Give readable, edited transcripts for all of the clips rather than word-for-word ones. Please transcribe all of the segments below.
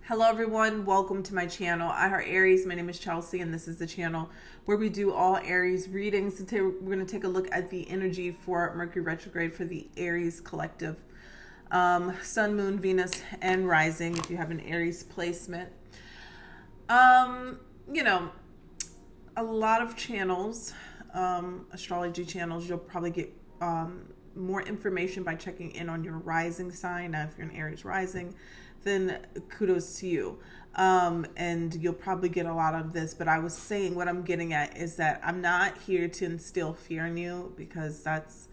Hello everyone, welcome to my channel. I heart Aries. My name is Chelsea and this is the channel where we do all Aries readings. Today we're going to take a look at the energy for Mercury Retrograde for the Aries collective. Sun, Moon, Venus, and Rising if you have an Aries placement. You know, a lot of channels, astrology channels, you'll probably get more information by checking in on your rising sign. Now, if you're an Aries rising, then kudos to you. And you'll probably get a lot of this, but I was saying what I'm getting at is that I'm not here to instill fear in you, because that's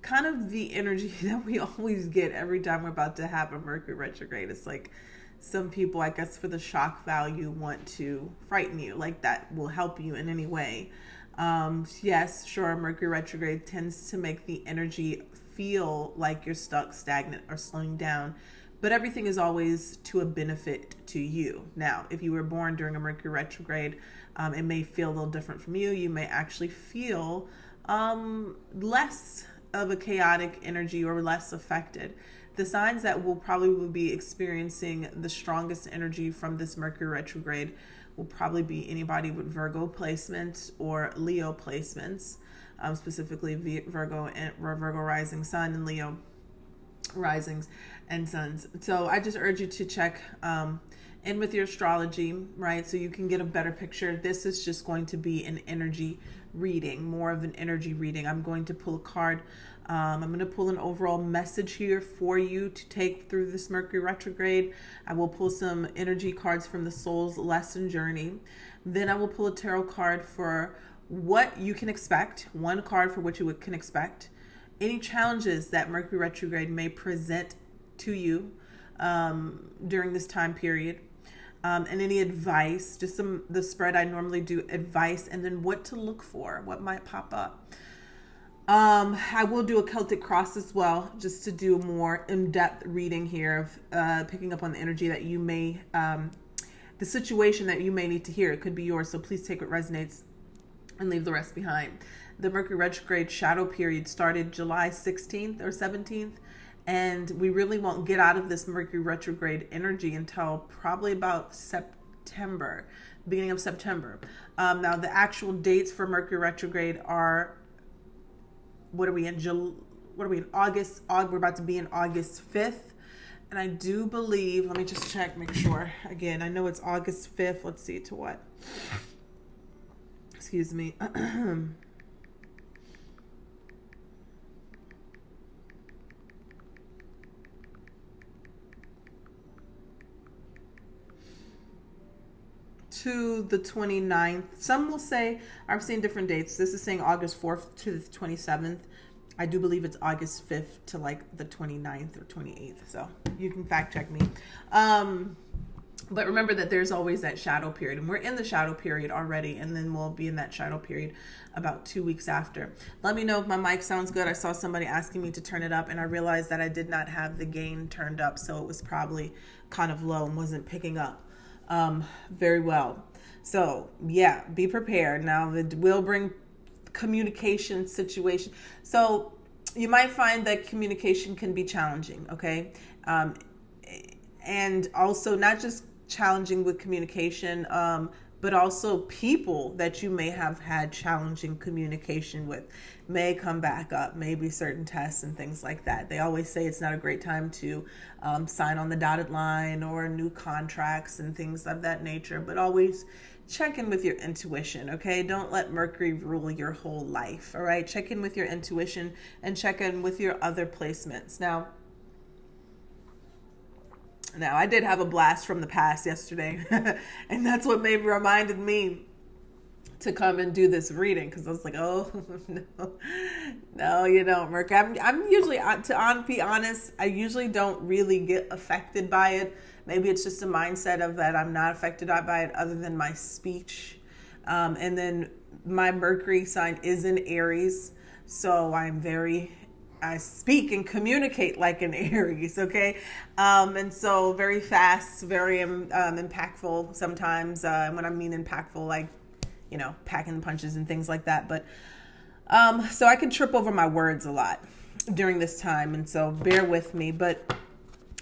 kind of the energy that we always get every time we're about to have a Mercury retrograde. It's like some people, I guess, for the shock value, want to frighten you, like that will help you in any way. Yes, sure, Mercury retrograde tends to make the energy feel like you're stuck, stagnant, or slowing down. But everything is always to a benefit to you. Now, if you were born during a Mercury retrograde, it may feel a little different from you. You may actually feel less of a chaotic energy or less affected. The signs that will probably be experiencing the strongest energy from this Mercury retrograde will probably be anybody with Virgo placements or Leo placements, specifically Virgo and Virgo rising sun and Leo risings and suns. So I just urge you to check in with your astrology, right? So you can get a better picture. This is just going to be an energy reading, more of an energy reading. I'm going to pull a card. I'm going to pull an overall message here for you to take through this Mercury retrograde. I will pull some energy cards from the Soul's Lesson Journey. Then I will pull a tarot card for what you can expect. One card for what you can expect. Any challenges that Mercury retrograde may present to you during this time period, and any advice, just the spread I normally do, advice, and then what to look for, what might pop up. I will do a Celtic Cross as well, just to do a more in-depth reading here of picking up on the energy that you may, the situation that you may need to hear. It could be yours, so please take what resonates and leave the rest behind. The Mercury retrograde shadow period started July 16th or 17th, and we really won't get out of this Mercury retrograde energy until probably about September, beginning of September. Now, the actual dates for Mercury retrograde are, what are we in August? We're about to be in August 5th. And I do believe, let me just check, make sure. Again, I know it's August 5th. Let's see, to what? Excuse me. To the 29th. Some will say, I've seen different dates. This is saying August 4th to the 27th. I do believe it's August 5th to like the 29th or 28th. So you can fact check me. But remember that there's always that shadow period, and we're in the shadow period already, and then we'll be in that shadow period about 2 weeks after. Let me know if my mic sounds good. I saw somebody asking me to turn it up, and I realized that I did not have the gain turned up, so it was probably kind of low and wasn't picking up very well. So yeah, be prepared. Now it will bring communication situation. So you might find that communication can be challenging. Okay. And also not just challenging with communication, but also people that you may have had challenging communication with may come back up, maybe certain tests and things like that. They always say it's not a great time to sign on the dotted line or new contracts and things of that nature, but always check in with your intuition, okay? Don't let Mercury rule your whole life, all right? Check in with your intuition and check in with your other placements. Now, I did have a blast from the past yesterday, and that's what reminded me to come and do this reading, because I was like, oh, no, you don't, Mercury. I'm usually, to be honest, I usually don't really get affected by it. Maybe it's just a mindset of that I'm not affected by it other than my speech. And then my Mercury sign is in Aries, so I speak and communicate like an Aries, okay? And so very fast, very impactful sometimes. When I mean impactful, like, you know, packing punches and things like that. But so I can trip over my words a lot during this time, and so bear with me. But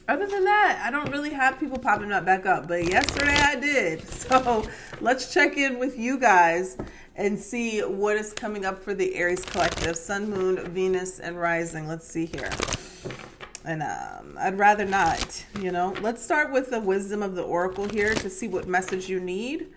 Other than that, I don't really have people popping up back up, but yesterday I did. So let's check in with you guys and see what is coming up for the Aries collective. Sun, Moon, Venus, and Rising. Let's see here. And I'd rather not, Let's start with the wisdom of the oracle here to see what message you need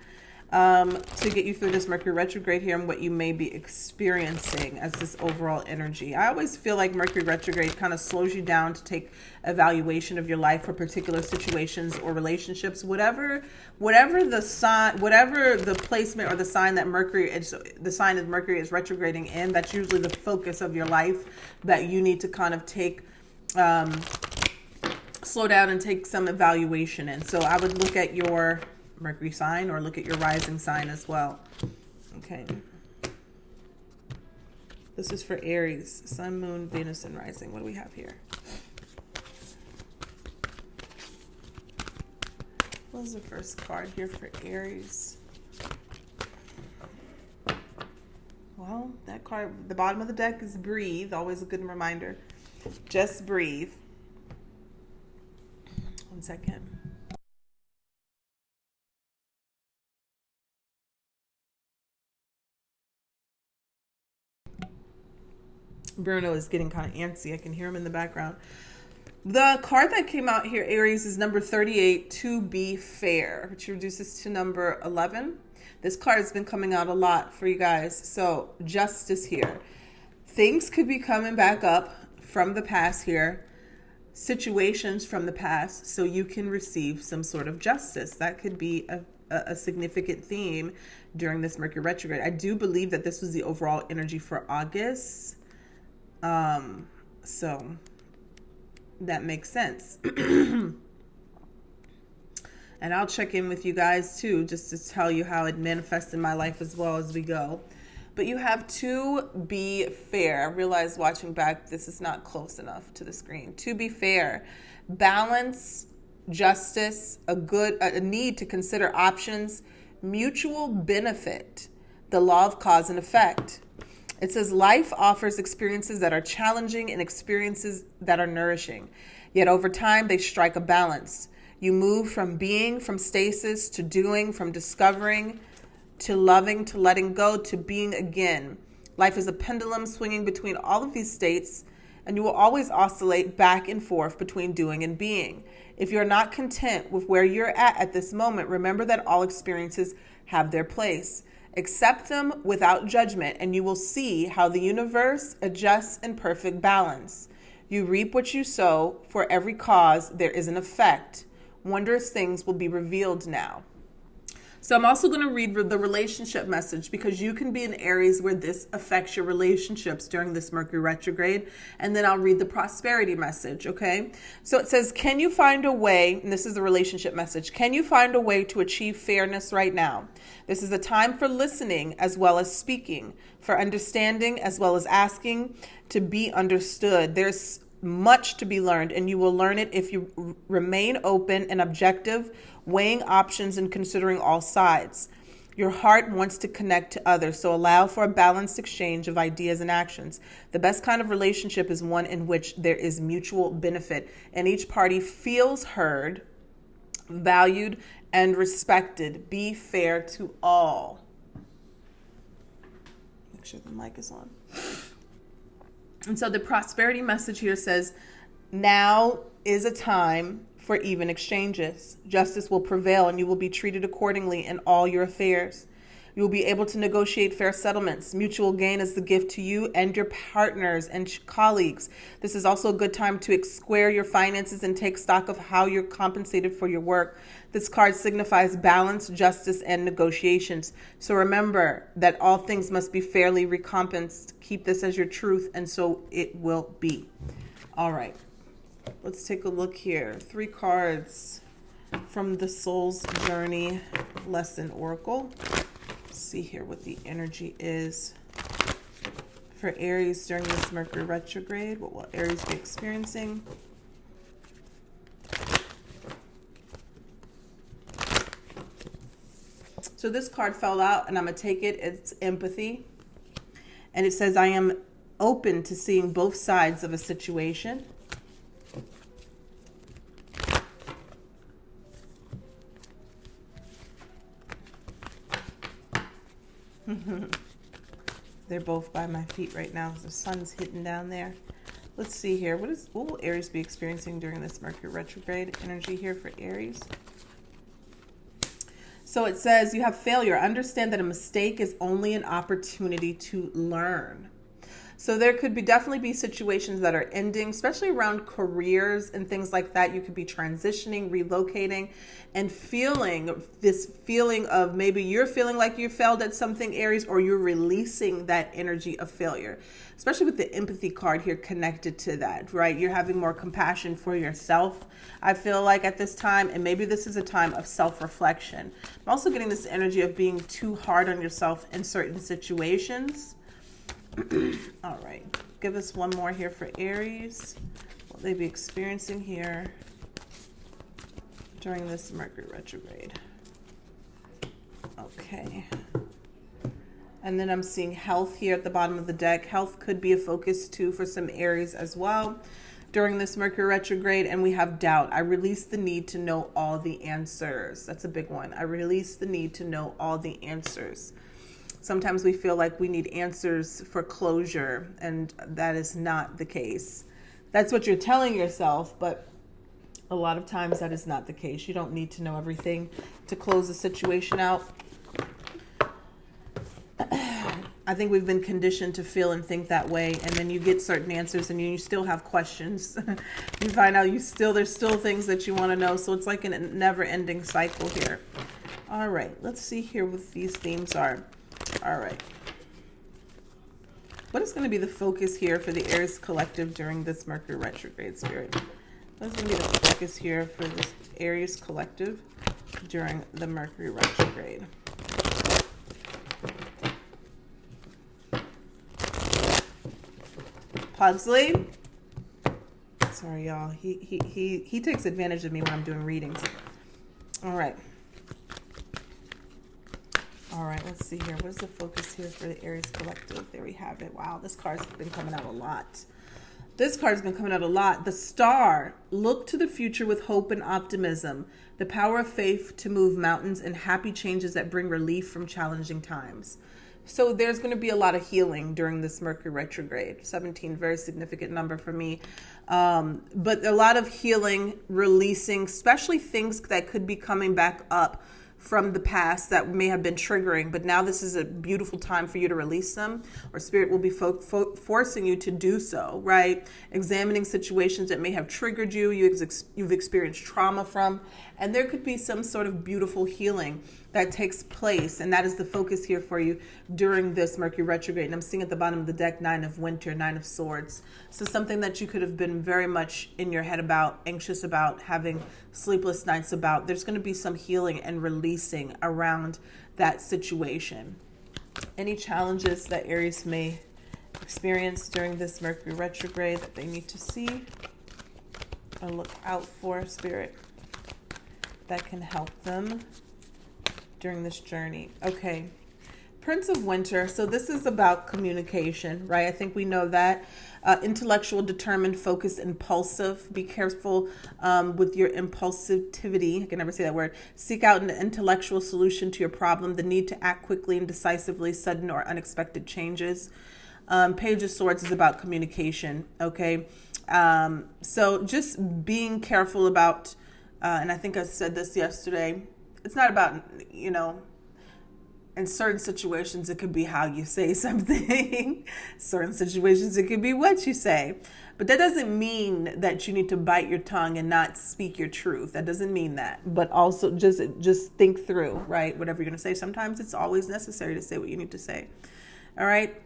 to get you through this Mercury retrograde here and what you may be experiencing as this overall energy. I always feel like Mercury retrograde kind of slows you down to take evaluation of your life for particular situations or relationships, whatever the sign, whatever the placement or the sign that Mercury is retrograding in. That's usually the focus of your life that you need to kind of take. Slow down and take some evaluation in. So I would look at your Mercury sign or look at your rising sign as well. Okay. This is for Aries, Sun, Moon, Venus, and Rising. What do we have here? What was the first card here for Aries? Well, that card, the bottom of the deck is breathe. Always a good reminder. Just breathe. One second. Bruno is getting kind of antsy. I can hear him in the background. The card that came out here, Aries, is number 38, to be fair, which reduces to number 11. This card has been coming out a lot for you guys. So justice here. Things could be coming back up from the past here, situations from the past, so you can receive some sort of justice. That could be a significant theme during this Mercury retrograde. I do believe that this was the overall energy for August. So that makes sense. And I'll check in with you guys too, just to tell you how it manifests in my life as well as we go. But you have to be fair. I realize watching back, this is not close enough to the screen. To be fair, balance, justice, a need to consider options, mutual benefit, the law of cause and effect. It says life offers experiences that are challenging and experiences that are nourishing. Yet over time, they strike a balance. You move from being, from stasis, to doing, from discovering, to loving, to letting go, to being again. Life is a pendulum swinging between all of these states, and you will always oscillate back and forth between doing and being. If you're not content with where you're at this moment, remember that all experiences have their place. Accept them without judgment, and you will see how the universe adjusts in perfect balance. You reap what you sow. For every cause, there is an effect. Wondrous things will be revealed now. So I'm also going to read the relationship message, because you can be in Aries where this affects your relationships during this Mercury retrograde. And then I'll read the prosperity message, okay? So it says, can you find a way, and this is the relationship message, can you find a way to achieve fairness right now? This is a time for listening as well as speaking, for understanding as well as asking to be understood. There's much to be learned, and you will learn it if you remain open and objective, weighing options and considering all sides. Your heart wants to connect to others, so allow for a balanced exchange of ideas and actions. The best kind of relationship is one in which there is mutual benefit, and each party feels heard, valued, and respected. Be fair to all. Make sure the mic is on. And so the prosperity message here says, now is a time for even exchanges. Justice will prevail, and you will be treated accordingly in all your affairs. You will be able to negotiate fair settlements. Mutual gain is the gift to you and your partners and colleagues. This is also a good time to square your finances and take stock of how you're compensated for your work. This card signifies balance, justice, and negotiations. So remember that all things must be fairly recompensed. Keep this as your truth, and so it will be. All right. Let's take a look here. 3 cards from the Soul's Journey Lesson Oracle. Let's see here what the energy is for Aries during this Mercury retrograde. What will Aries be experiencing? So this card fell out, and I'm going to take it. It's empathy. And it says, I am open to seeing both sides of a situation. They're both by my feet right now. The sun's hitting down there. Let's see here. What will Aries be experiencing during this Mercury retrograde energy here for Aries? So it says you have failure. Understand that a mistake is only an opportunity to learn. So there could definitely be situations that are ending, especially around careers and things like that. You could be transitioning, relocating, and feeling this feeling of maybe you're feeling like you failed at something, Aries, or you're releasing that energy of failure, especially with the empathy card here connected to that, right? You're having more compassion for yourself, I feel like, at this time, and maybe this is a time of self-reflection. I'm also getting this energy of being too hard on yourself in certain situations. All right, give us one more here for Aries. What will they be experiencing here during this Mercury retrograde? Okay. And then I'm seeing health here at the bottom of the deck. Health could be a focus too for some Aries as well during this Mercury retrograde. And we have doubt. I release the need to know all the answers. That's a big one. I release the need to know all the answers. Sometimes we feel like we need answers for closure, and that is not the case. That's what you're telling yourself, but a lot of times that is not the case. You don't need to know everything to close the situation out. I think we've been conditioned to feel and think that way, and then you get certain answers and you still have questions. You find out there's still things that you want to know, so it's like a never-ending cycle here. All right, let's see here what these themes are. All right. What is going to be the focus here for the Aries collective during this Mercury retrograde, Spirit? What is going to be the focus here for this Aries collective during the Mercury retrograde? Pugsley. Sorry, y'all. He takes advantage of me when I'm doing readings. All right. All right, let's see here. What is the focus here for the Aries collective? There we have it. Wow, this card's been coming out a lot. This card's been coming out a lot. The Star. Look to the future with hope and optimism. The power of faith to move mountains and happy changes that bring relief from challenging times. So there's going to be a lot of healing during this Mercury retrograde. 17, very significant number for me. But a lot of healing, releasing, especially things that could be coming back up from the past that may have been triggering, but now this is a beautiful time for you to release them, or Spirit will be forcing you to do so, right? Examining situations that may have triggered you, you've experienced trauma from, and there could be some sort of beautiful healing that takes place, and that is the focus here for you during this Mercury retrograde. And I'm seeing at the bottom of the deck, 9 of Winter, 9 of Swords. So something that you could have been very much in your head about, anxious about, having sleepless nights about. There's going to be some healing and releasing around that situation. Any challenges that Aries may experience during this Mercury retrograde that they need to see or look out for, Spirit, that can help them during this journey. Okay, Prince of Winter. So this is about communication, right? I think we know that. Intellectual, determined, focused, impulsive. Be careful with your impulsivity. I can never say that word. Seek out an intellectual solution to your problem. The need to act quickly and decisively, sudden or unexpected changes. Page of Swords is about communication, okay? So just being careful about, and I think I said this yesterday, it's not about, in certain situations, it could be how you say something. Certain situations, it could be what you say. But that doesn't mean that you need to bite your tongue and not speak your truth. That doesn't mean that. But also just think through, right? Whatever you're going to say. Sometimes it's always necessary to say what you need to say. All right?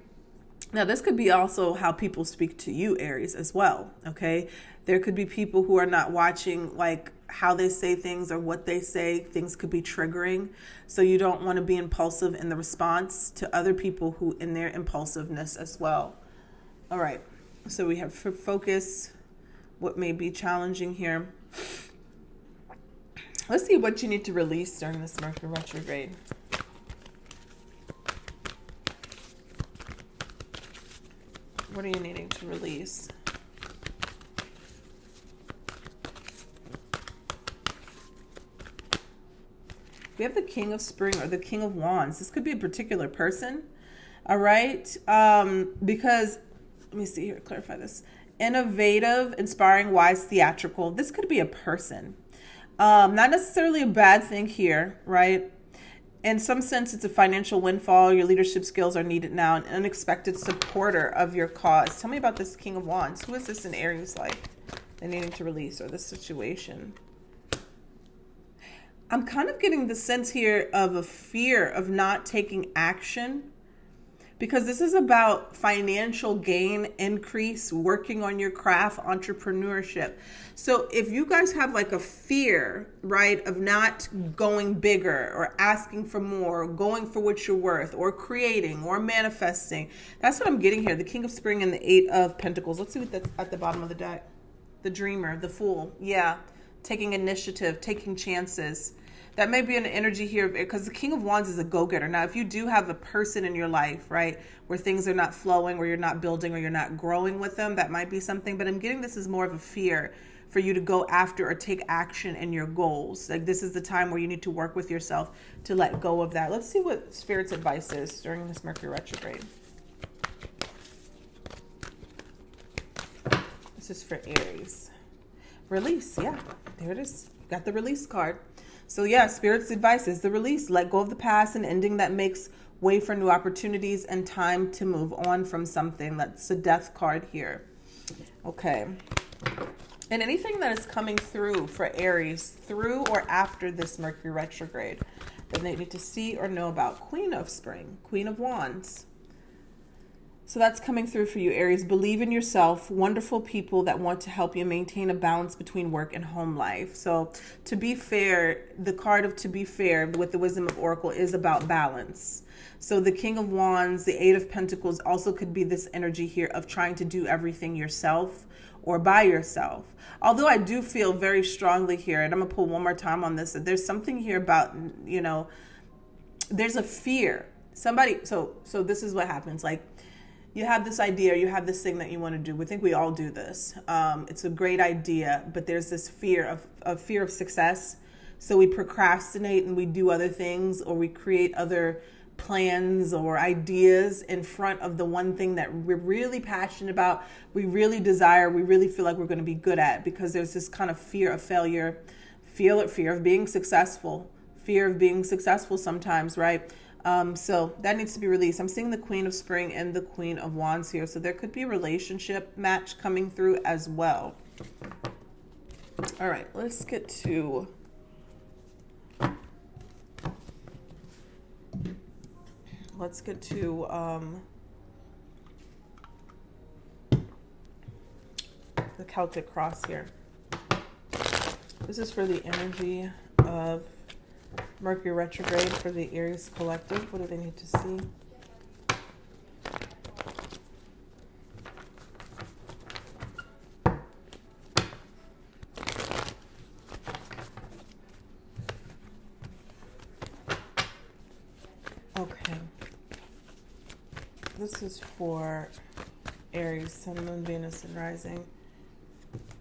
Now, this could be also how people speak to you, Aries, as well, okay? There could be people who are not watching, like, how they say things or what they say. Things could be triggering. So you don't want to be impulsive in the response to other people who in their impulsiveness as well. All right. So we have focus, what may be challenging here. Let's see what you need to release during this Mercury retrograde. What are you needing to release? We have the King of Spring or the King of Wands. This could be a particular person. All right. Because, let me see here, clarify this. Innovative, inspiring, wise, theatrical. This could be a person. Not necessarily a bad thing here, right? In some sense, it's a financial windfall. Your leadership skills are needed now. An unexpected supporter of your cause. Tell me about this King of Wands. Who is this in Aries like? They're needing to release, or this situation. I'm kind of getting the sense here of a fear of not taking action, because this is about financial gain, increase, working on your craft, entrepreneurship. So if you guys have like a fear, right, of not going bigger or asking for more, or going for what you're worth, or creating or manifesting, that's what I'm getting here. The King of Spring and the Eight of Pentacles. Let's see what that's at the bottom of the deck. The Dreamer, the Fool. Yeah. Taking initiative, taking chances. That may be an energy here because the King of Wands is a go-getter. Now, if you do have a person in your life, right, where things are not flowing, where you're not building, or you're not growing with them, that might be something. But I'm getting this is more of a fear for you to go after or take action in your goals. Like, this is the time where you need to work with yourself to let go of that. Let's see what Spirit's advice is during this Mercury retrograde. This is for Aries. Release. Yeah, there it is. Got the release card. So yeah, Spirit's advice is the release. Let go of the past and ending that makes way for new opportunities and time to move on from something. That's a death card here. Okay. And anything that is coming through for Aries through or after this Mercury retrograde that they need to see or know about. Queen of Spring, Queen of Wands. So that's coming through for you, Aries. Believe in yourself. Wonderful people that want to help you maintain a balance between work and home life. So to be fair, the card of to be fair with the Wisdom of Oracle is about balance. So the King of Wands, the Eight of Pentacles also could be this energy here of trying to do everything yourself or by yourself. Although I do feel very strongly here, and I'm going to pull one more time on this, that there's something here about, you know, there's a fear. Somebody, so this is what happens. Like, you have this idea, you have this thing that you want to do. We think we all do this. It's a great idea, but there's this fear of success. So we procrastinate and we do other things, or we create other plans or ideas in front of the one thing that we're really passionate about, we really desire, we really feel like we're going to be good at, because there's this kind of fear of failure, fear of being successful sometimes, right? So that needs to be released. I'm seeing the Queen of Spring and the Queen of Wands here. So there could be a relationship match coming through as well. All right, let's get to the Celtic Cross here. This is for the energy of Mercury retrograde for the Aries collective. What do they need to see? Okay. This is for Aries, Sun, Moon, Venus, and Rising.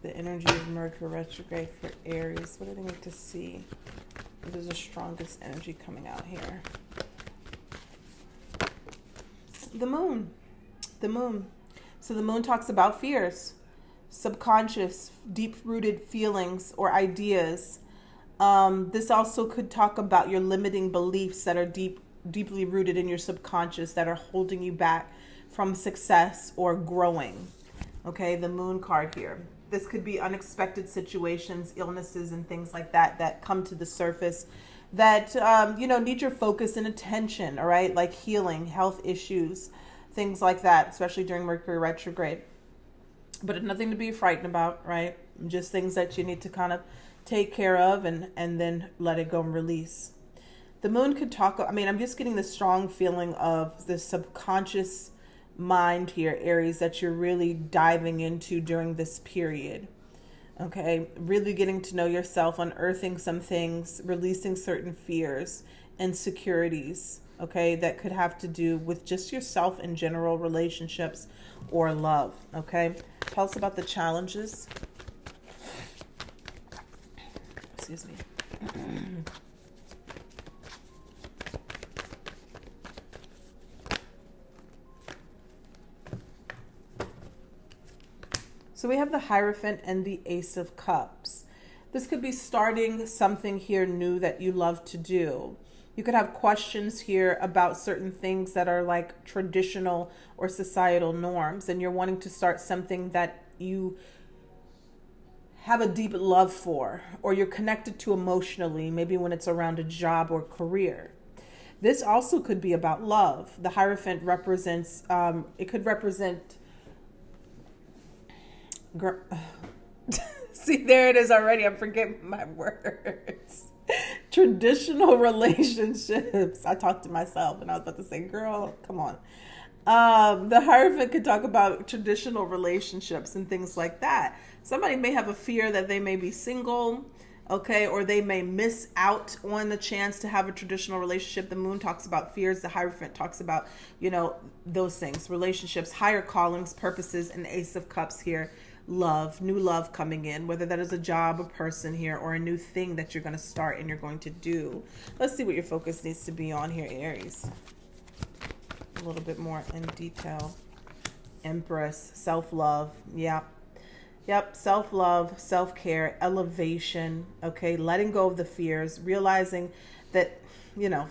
The energy of Mercury retrograde for Aries. What do they need to see? What is the strongest energy coming out here? The moon. The moon. So the moon talks about fears, subconscious, deep-rooted feelings or ideas. This also could talk about your limiting beliefs that are deeply rooted in your subconscious that are holding you back from success or growing. Okay, the moon card here. This could be unexpected situations, illnesses, and things like that come to the surface that, need your focus and attention, all right? Like healing, health issues, things like that, especially during Mercury retrograde. But nothing to be frightened about, right? Just things that you need to kind of take care of and then let it go and release. The moon could talk, I'm just getting the strong feeling of the subconscious mind here, Aries, that you're really diving into during this period. Okay, really getting to know yourself, unearthing some things, releasing certain fears, insecurities, okay, that could have to do with just yourself in general, relationships or love. Okay, tell us about the challenges. Excuse me. So we have the Hierophant and the Ace of Cups. This could be starting something here new that you love to do. You could have questions here about certain things that are like traditional or societal norms, and you're wanting to start something that you have a deep love for, or you're connected to emotionally, maybe when it's around a job or career. This also could be about love. The Hierophant represents, it could represent, see, there it is already. I'm forgetting my words. Traditional relationships. I talked to myself and I was about to say, girl, come on. The Hierophant could talk about traditional relationships and things like that. Somebody may have a fear that they may be single, okay, or they may miss out on the chance to have a traditional relationship. The Moon talks about fears. The Hierophant talks about, those things, relationships, higher callings, purposes, and the Ace of Cups here. Love, new love coming in, whether that is a job, a person here, or a new thing that you're going to start and you're going to do. Let's see what your focus needs to be on here, Aries. A little bit more in detail. Empress, self-love. Yep, self-love, self-care, elevation, okay, letting go of the fears, realizing that,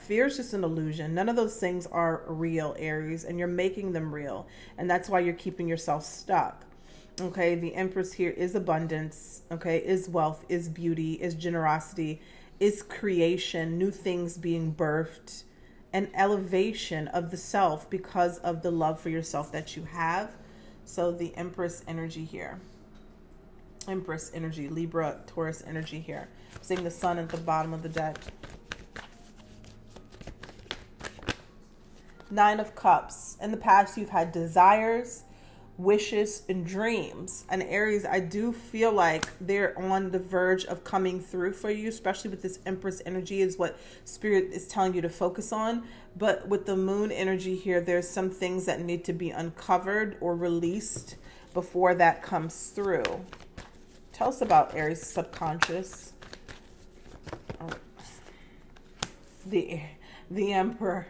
fear is just an illusion. None of those things are real, Aries, and you're making them real, and that's why you're keeping yourself stuck. Okay, the Empress here is abundance, okay, is wealth, is beauty, is generosity, is creation, new things being birthed, and elevation of the self because of the love for yourself that you have. So the Empress energy here. Empress energy, Libra, Taurus energy here. Seeing the Sun at the bottom of the deck. Nine of Cups. In the past, you've had desires, wishes, and dreams. And Aries, I do feel like they're on the verge of coming through for you, especially with this Empress energy is what Spirit is telling you to focus on. But with the Moon energy here, there's some things that need to be uncovered or released before that comes through. Tell us about Aries subconscious. The Emperor.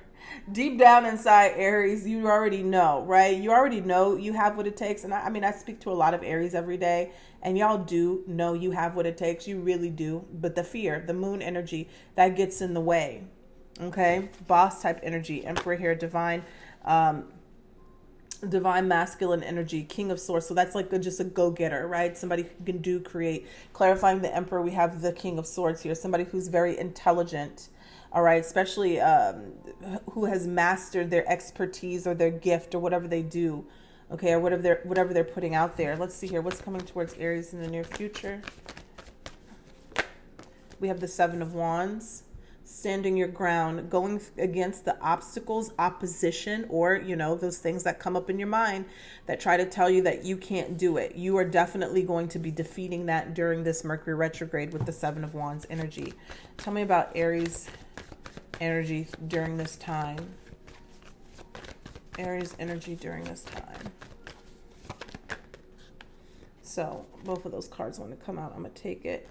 Deep down inside, Aries, you already know, right? You already know you have what it takes. And I speak to a lot of Aries every day, and y'all do know you have what it takes. You really do. But the fear, the Moon energy, that gets in the way. Okay? Boss type energy. Emperor here, divine masculine energy, King of Swords. So that's like just a go-getter, right? Somebody who can do, create. Clarifying the Emperor, we have the King of Swords here. Somebody who's very intelligent. All right, especially who has mastered their expertise or their gift or whatever they do, okay, or whatever they're putting out there. Let's see here. What's coming towards Aries in the near future? We have the Seven of Wands, standing your ground, going against the obstacles, opposition, or, those things that come up in your mind that try to tell you that you can't do it. You are definitely going to be defeating that during this Mercury retrograde with the Seven of Wands energy. Tell me about Aries energy during this time. Aries energy during this time. So both of those cards want to come out. I'm going to take it.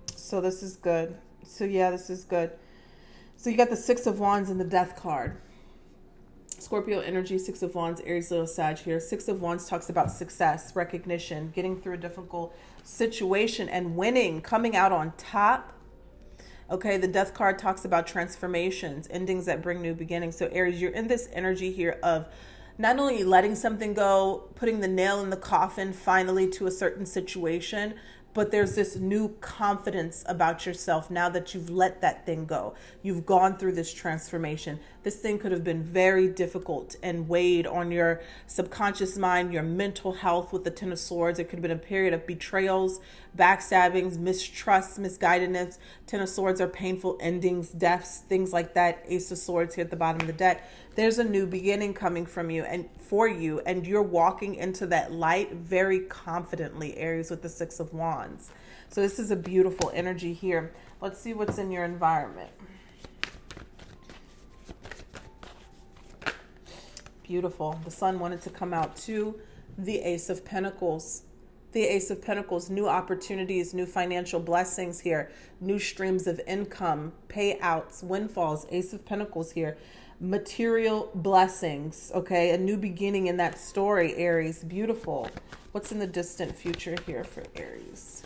So this is good. So yeah, this is good. So you got the Six of Wands and the Death card. Scorpio energy, Six of Wands, Aries, Little Sag here. Six of Wands talks about success, recognition, getting through a difficult situation and winning, coming out on top. Okay, the Death card talks about transformations, endings that bring new beginnings. So Aries, you're in this energy here of not only letting something go, putting the nail in the coffin finally to a certain situation, but there's this new confidence about yourself now that you've let that thing go. You've gone through this transformation. This thing could have been very difficult and weighed on your subconscious mind, your mental health with the Ten of Swords. It could have been a period of betrayals, backstabbings, mistrust, misguidedness. Ten of Swords are painful endings, deaths, things like that. Ace of Swords here at the bottom of the deck. There's a new beginning coming from you and for you, and you're walking into that light very confidently, Aries, with the Six of Wands. So this is a beautiful energy here. Let's see what's in your environment. Beautiful. The Sun wanted to come out too. The Ace of Pentacles. The Ace of Pentacles, new opportunities, new financial blessings here, new streams of income, payouts, windfalls. Ace of Pentacles here. material blessings. Okay, a new beginning in that story, Aries. Beautiful. What's in the distant future here for Aries?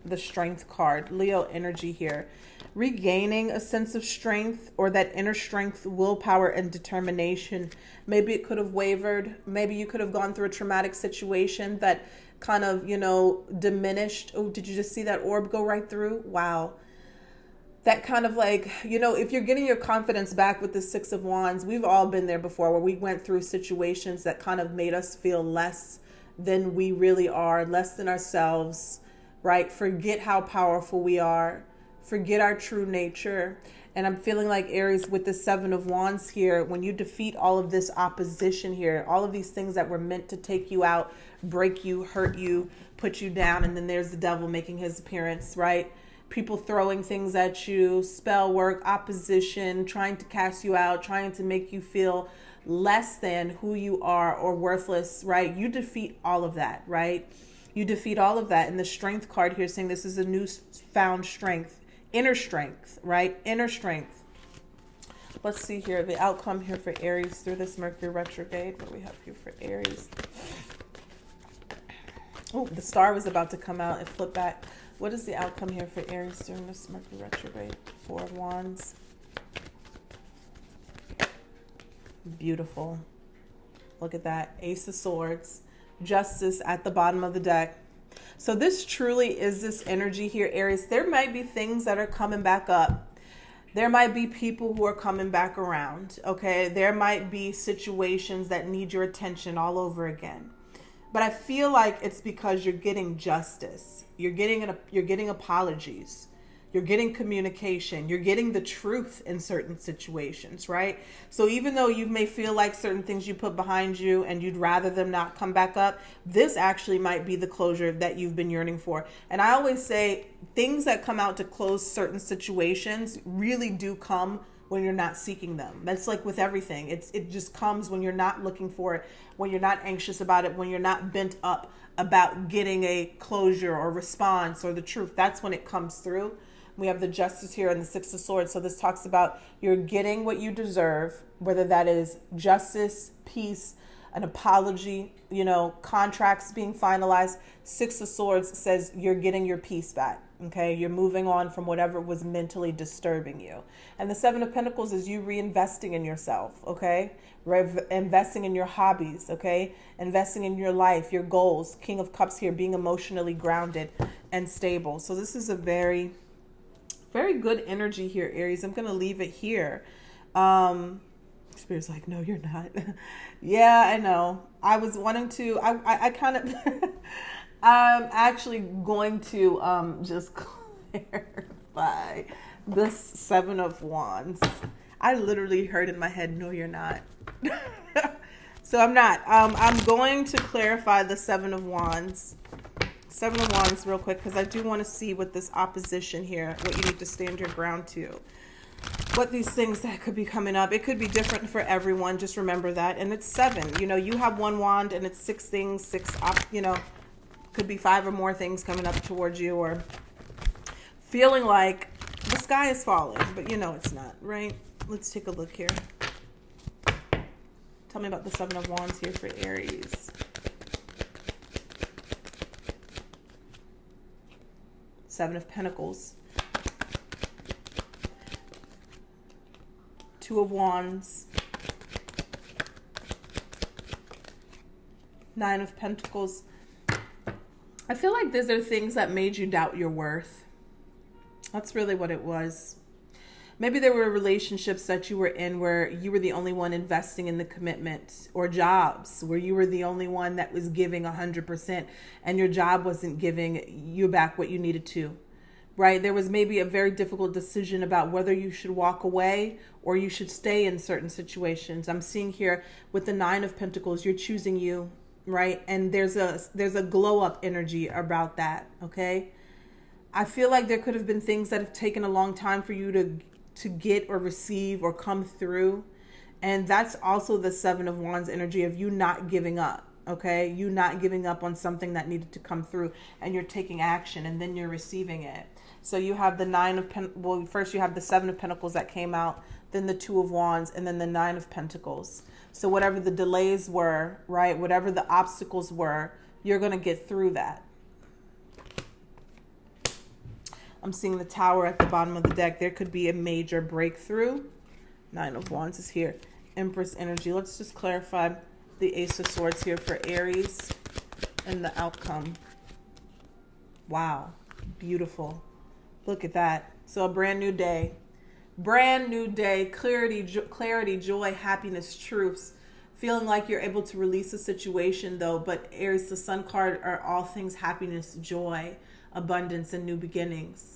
The Strength card, Leo energy here. Regaining a sense of strength, or that inner strength, willpower, and determination. Maybe it could have wavered. Maybe you could have gone through a traumatic situation that kind of, diminished. Oh, did you just see that orb go right through? Wow. That kind of like, if you're getting your confidence back with the Six of Wands, we've all been there before where we went through situations that kind of made us feel less than we really are, less than ourselves, right? Forget how powerful we are. Forget our true nature. And I'm feeling like, Aries, with the Seven of Wands here, when you defeat all of this opposition here, all of these things that were meant to take you out, break you, hurt you, put you down, and then there's the devil making his appearance, right? People throwing things at you, spell work, opposition, trying to cast you out, trying to make you feel less than who you are or worthless, right? You defeat all of that, right? You defeat all of that. And the Strength card here saying this is a new found strength. Inner strength, right? Inner strength. Let's see here. The outcome here for Aries through this Mercury retrograde. What do we have here for Aries? Oh, the star was about to come out. It flipped back. What is the outcome here for Aries during this Mercury retrograde? Four of Wands. Beautiful. Look at that. Ace of Swords. Justice at the bottom of the deck. So this truly is this energy here, Aries. There might be things that are coming back up. There might be people who are coming back around, okay? There might be situations that need your attention all over again. But I feel like it's because you're getting justice. You're getting apologies. You're getting communication. You're getting the truth in certain situations, right? So even though you may feel like certain things you put behind you and you'd rather them not come back up, this actually might be the closure that you've been yearning for. And I always say things that come out to close certain situations really do come when you're not seeking them. That's like with everything. It just comes when you're not looking for it, when you're not anxious about it, when you're not bent up about getting a closure or response or the truth. That's when it comes through. We have the Justice here and the Six of Swords. So this talks about you're getting what you deserve, whether that is justice, peace, an apology, contracts being finalized. Six of Swords says you're getting your peace back. Okay, you're moving on from whatever was mentally disturbing you. And the Seven of Pentacles is you reinvesting in yourself, okay? Investing in your hobbies, okay? Investing in your life, your goals. King of Cups here, being emotionally grounded and stable. So this is a very, very good energy here, Aries. I'm going to leave it here. Spirit's like, no, you're not. Yeah, I know. I was wanting to, I kind of... I'm actually going to just clarify this Seven of Wands. I literally heard in my head, no, you're not. So I'm not. I'm going to clarify the Seven of Wands. Seven of Wands real quick, because I do want to see what this opposition here, what you need to stand your ground to. What these things that could be coming up. It could be different for everyone. Just remember that. And it's seven. You have one wand and it's six things, could be five or more things coming up towards you, or feeling like the sky is falling, but it's not, right? Let's take a look here. Tell me about the Seven of Wands here for Aries. Seven of Pentacles. Two of Wands. Nine of Pentacles. I feel like these are things that made you doubt your worth. That's really what it was. Maybe there were relationships that you were in where you were the only one investing in the commitment, or jobs where you were the only one that was giving 100% and your job wasn't giving you back what you needed to, right? There was maybe a very difficult decision about whether you should walk away or you should stay in certain situations. I'm seeing here with the Nine of Pentacles, you're choosing you. Right? And there's a glow up energy about that. Okay. I feel like there could have been things that have taken a long time for you to get or receive or come through. And that's also the Seven of Wands energy of you not giving up. okay? You not giving up on something that needed to come through, and you're taking action, and then you're receiving it. So you have the first you have the Seven of Pentacles that came out, then the Two of Wands, and then the Nine of Pentacles. So whatever the delays were, right, whatever the obstacles were, you're going to get through that. I'm seeing the Tower at the bottom of the deck. There could be a major breakthrough. Nine of Wands is here. Empress energy. Let's just clarify the Ace of Swords here for Aries and the outcome. Wow. Beautiful. Look at that. So a brand new day. Brand new day. Clarity, joy, happiness, truths. Feeling like you're able to release a situation though. But Aries, the Sun card, are all things happiness, joy, abundance, and new beginnings.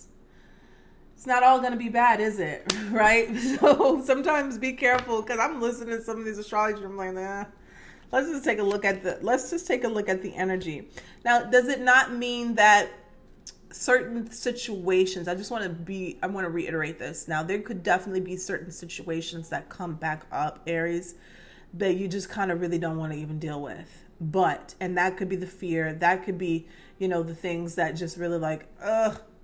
It's not all going to be bad, is it? Right? So sometimes be careful, because I'm listening to some of these astrology. I'm like, nah. Let's just take a look at the energy. Now, does it not mean that certain situations, I want to reiterate this. Now, there could definitely be certain situations that come back up, Aries, that you just kind of really don't want to even deal with. And that could be the fear. That could be, the things that just really like,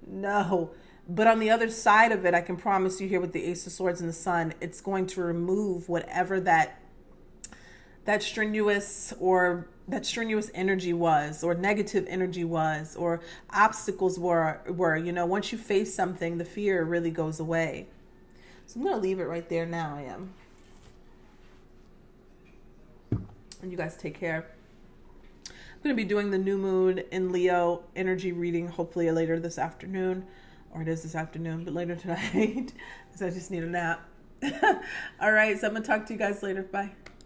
no. But on the other side of it, I can promise you here with the Ace of Swords and the Sun, it's going to remove whatever that strenuous energy was, or negative energy was, or obstacles were, once you face something, the fear really goes away. So I'm going to leave it right there now. I am. And you guys take care. I'm going to be doing the new moon in Leo energy reading, hopefully later this afternoon. Or it is this afternoon, but later tonight, because I just need a nap. All right, so I'm going to talk to you guys later. Bye.